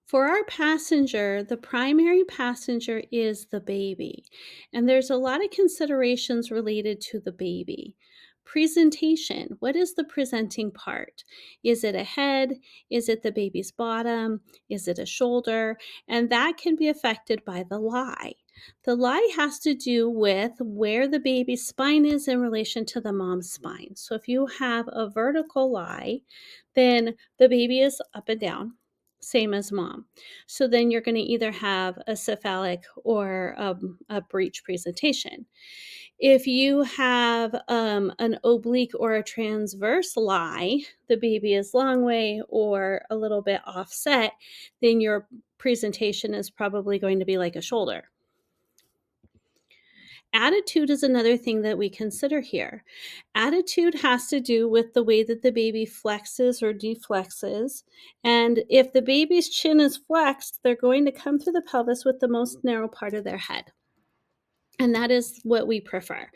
For our passenger, the primary passenger is the baby, and there's a lot of considerations related to the baby. Presentation, what is the presenting part? Is it a head? Is it the baby's bottom? Is it a shoulder? And that can be affected by the lie. The lie has to do with where the baby's spine is in relation to the mom's spine. So if you have a vertical lie, then the baby is up and down, same as mom. So then you're going to either have a cephalic or a breech presentation. If you have an oblique or a transverse lie, the baby is long way or a little bit offset, then your presentation is probably going to be like a shoulder. Attitude is another thing that we consider here. Attitude has to do with the way that the baby flexes or deflexes. And if the baby's chin is flexed, they're going to come through the pelvis with the most narrow part of their head. And that is what we prefer.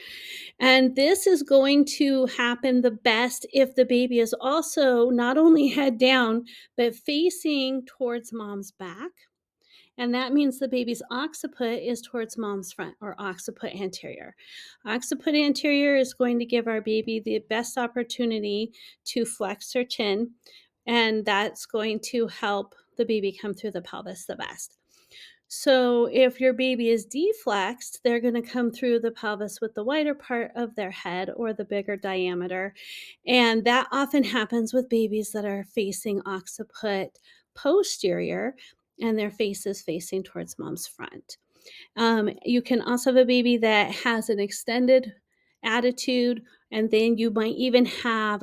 And this is going to happen the best if the baby is also not only head down, but facing towards mom's back. And that means the baby's occiput is towards mom's front, or occiput anterior. Occiput anterior is going to give our baby the best opportunity to flex her chin, and that's going to help the baby come through the pelvis the best. So if your baby is deflexed, they're going to come through the pelvis with the wider part of their head or the bigger diameter. And that often happens with babies that are facing occiput posterior and their face is facing towards mom's front. You can also have a baby that has an extended attitude, and then you might even have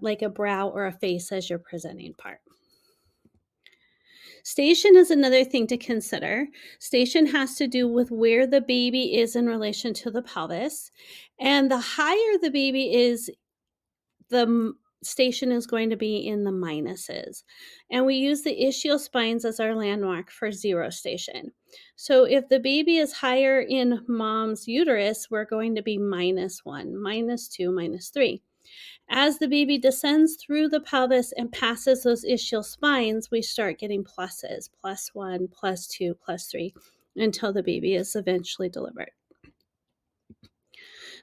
like a brow or a face as your presenting part. Station is another thing to consider. Station has to do with where the baby is in relation to the pelvis. And the higher the baby is, the station is going to be in the minuses. And we use the ischial spines as our landmark for zero station. So if the baby is higher in mom's uterus, we're going to be -1, -2, -3. As the baby descends through the pelvis and passes those ischial spines, we start getting pluses, +1, +2, +3, until the baby is eventually delivered.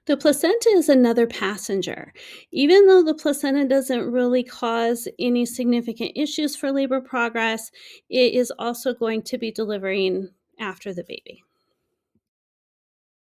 The placenta is another passenger. Even though the placenta doesn't really cause any significant issues for labor progress, it is also going to be delivering after the baby.